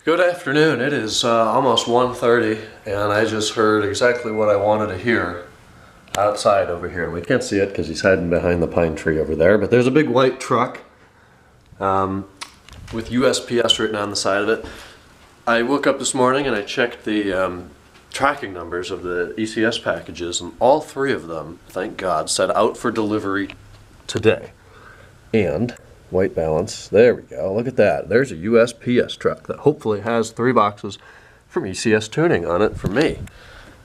Good afternoon. It is almost 1:30 and I just heard exactly what I wanted to hear outside over here. We can't see it because he's hiding behind the pine tree over there, but there's a big white truck with USPS written on the side of it. I woke up this morning and I checked the tracking numbers of the ECS packages, and all three of them, thank God, said out for delivery today. And white balance, there we go, look at that. There's a USPS truck that hopefully has 3 boxes from ECS Tuning on it for me.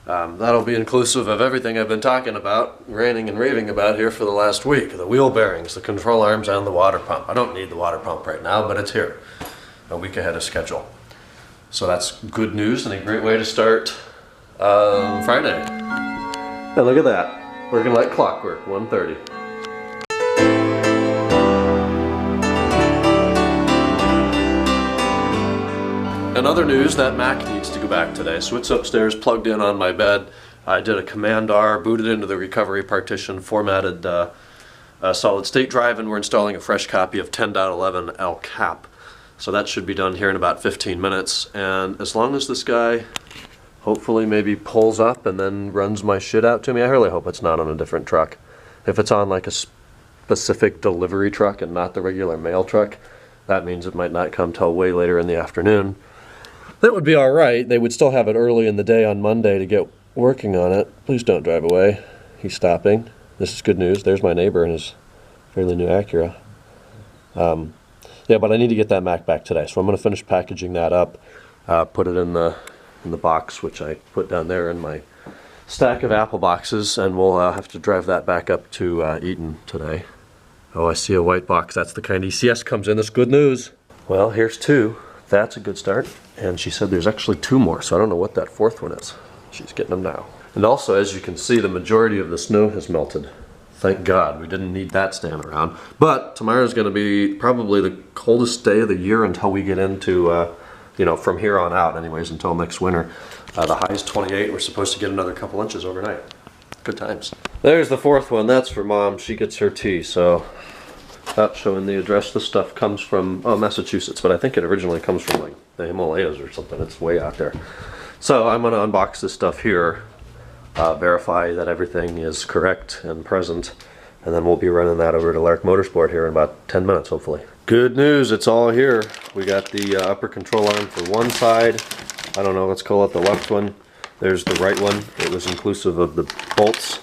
That'll be inclusive of everything I've been talking about, ranting and raving about here for the last week. The wheel bearings, the control arms, and the water pump. I don't need the water pump right now, but it's here, a week ahead of schedule. So that's good news and a great way to start Friday. And look at that, working like clockwork, 1:30. In other news, that Mac needs to go back today, so it's upstairs plugged in on my bed. I did a Command R, booted into the recovery partition, formatted a solid state drive, and we're installing a fresh copy of 10.11 El Cap. So that should be done here in about 15 minutes, and as long as this guy hopefully maybe pulls up and then runs my shit out to me, I really hope it's not on a different truck. If it's on like a specific delivery truck and not the regular mail truck, that means it might not come till way later in the afternoon. That would be all right. They would still have it early in the day on Monday to get working on it. Please don't drive away. He's stopping. This is good news. There's my neighbor in his fairly new Acura. Yeah, but I need to get that Mac back today, so I'm going to finish packaging that up, put it in the box, which I put down there in my stack of Apple boxes, and we'll have to drive that back up to Eaton today. Oh, I see a white box. That's the kind ECS comes in. That's good news. Well, here's 2. That's a good start. And she said there's actually 2 more, so I don't know what that 4th one is. She's getting them now. And also, as you can see, the majority of the snow has melted. Thank God, we didn't need that staying around. But tomorrow's going to be probably the coldest day of the year until we get into, from here on out anyways, until next winter. The high is 28. We're supposed to get another couple inches overnight. Good times. There's the 4th one. That's for Mom. She gets her tea, so that's showing the address. This stuff comes from Massachusetts, but I think it originally comes from like the Himalayas or something. It's way out there. So I'm going to unbox this stuff here, verify that everything is correct and present, and then we'll be running that over to Lark Motorsport here in about 10 minutes, hopefully. Good news, it's all here. We got the upper control arm for one side. I don't know, let's call it the left one. There's the right one. It was inclusive of the bolts.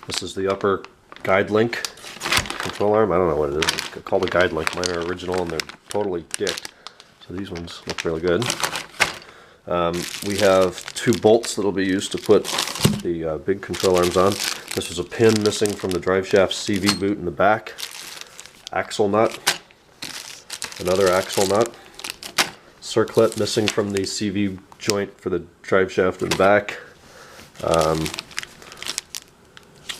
This is the upper guide link control arm. I don't know what it is. It's called a guide link. Mine are original and they're totally dicked. So these ones look really good. We have 2 bolts that will be used to put the big control arms on. This was a pin missing from the drive shaft CV boot in the back. Axle nut. Another axle nut. Circlet missing from the CV joint for the drive shaft in the back.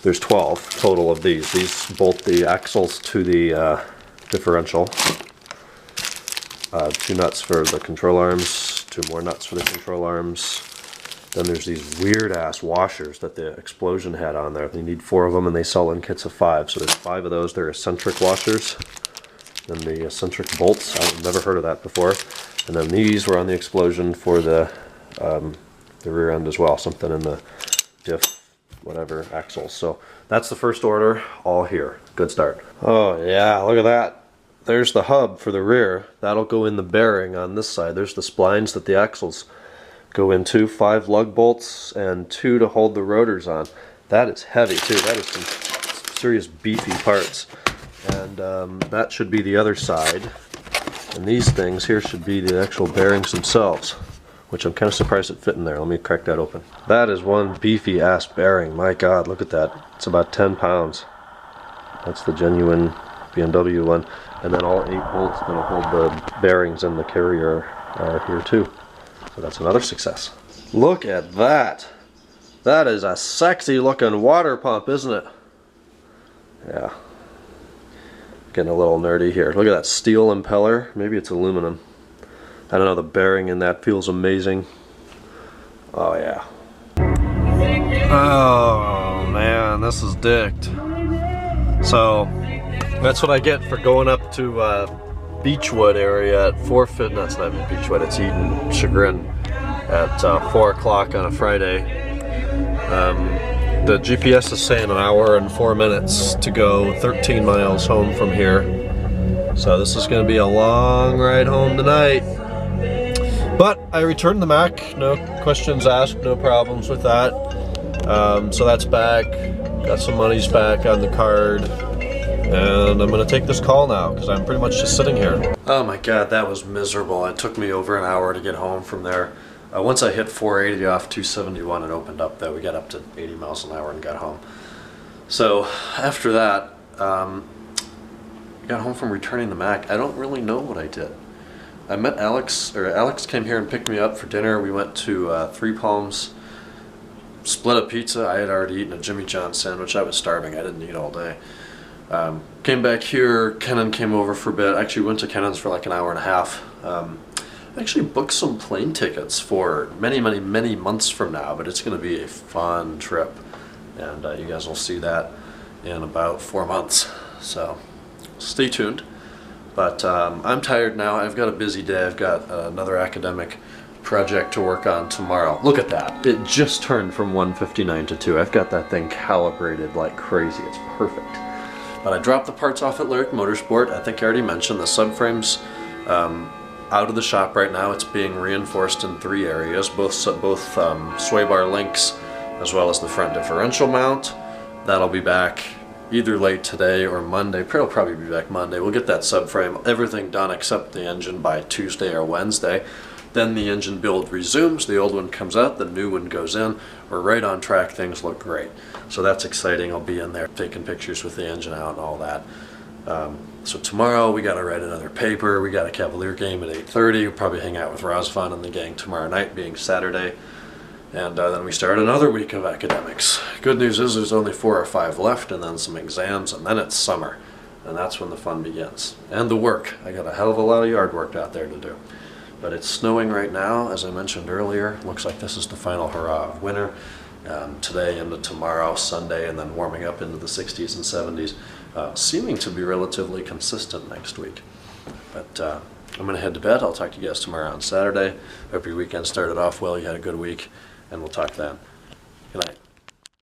There's 12 total of these. These bolt the axles to the differential. 2 nuts for the control arms, 2 more nuts for the control arms. Then there's these weird ass washers that the Explosion had on there. They need 4 of them and they sell in kits of 5. So there's 5 of those. They're eccentric washers. Then the eccentric bolts. I've never heard of that before. And then these were on the Explosion for the rear end as well. Something in the diff, whatever, axles. So that's the first order, all here. Good start. Oh yeah, look at that. There's the hub for the rear. That'll go in the bearing on this side. There's the splines that the axles go into. 5 lug bolts and 2 to hold the rotors on. That is heavy too. That is some serious beefy parts. And that should be the other side. And these things here should be the actual bearings themselves, which I'm kind of surprised it fit in there. Let me crack that open. That is one beefy ass bearing. My God, look at that. It's about 10 pounds. That's the genuine BMW one. And then all 8 bolts that'll hold the bearings in the carrier are here too. So that's another success. Look at that. That is a sexy looking water pump, isn't it? Yeah. Getting a little nerdy here. Look at that steel impeller. Maybe it's aluminum. I don't know, the bearing in that feels amazing. Oh yeah. Oh man, this is dicked. So that's what I get for going up to Beechwood area at 4:50. No, it's not even Beechwood. It's Eden Chagrin at 4 o'clock on a Friday. The GPS is saying an hour and 4 minutes to go 13 miles home from here. So this is going to be a long ride home tonight. But I returned the Mac, no questions asked, no problems with that. So that's back, got some monies back on the card, and I'm gonna take this call now because I'm pretty much just sitting here. Oh my god, that was miserable. It took me over an hour to get home from there. Once I hit 480 off 271, it opened up that we got up to 80 miles an hour and got home. So after that, got home from returning the Mac. I don't really know what I did. I met Alex, or Alex came here and picked me up for dinner. We went to Three Palms, split a pizza. I had already eaten a Jimmy John's sandwich. I was starving. I didn't eat all day. Came back here. Kenan came over for a bit. Actually went to Kenan's for like an hour and a half. Actually booked some plane tickets for many months from now, but it's going to be a fun trip. And you guys will see that in about 4 months. So stay tuned. But I'm tired now. I've got a busy day. I've got another academic project to work on tomorrow. Look at that. It just turned from 159 to 2. I've got that thing calibrated like crazy. It's perfect. But I dropped the parts off at Lyric Motorsport. I think I already mentioned the subframe's out of the shop right now. It's being reinforced in 3 areas, both sway bar links as well as the front differential mount. That'll be back either late today or Monday. It'll probably be back Monday. We'll get that subframe, everything done except the engine by Tuesday or Wednesday. Then the engine build resumes, the old one comes out, the new one goes in. We're right on track, things look great. So that's exciting. I'll be in there taking pictures with the engine out and all that. So tomorrow we gotta write another paper, we got a Cavalier game at 8:30, we'll probably hang out with Razvan and the gang tomorrow night, being Saturday. And then we start another week of academics. Good news is there's only 4 or 5 left, and then some exams, and then it's summer. And that's when the fun begins. And the work. I got a hell of a lot of yard work out there to do. But it's snowing right now, as I mentioned earlier. Looks like this is the final hurrah of winter. Today into tomorrow, Sunday, and then warming up into the 60s and 70s. Seeming to be relatively consistent next week. But I'm going to head to bed. I'll talk to you guys tomorrow on Saturday. Hope your weekend started off well. You had a good week. And we'll talk then.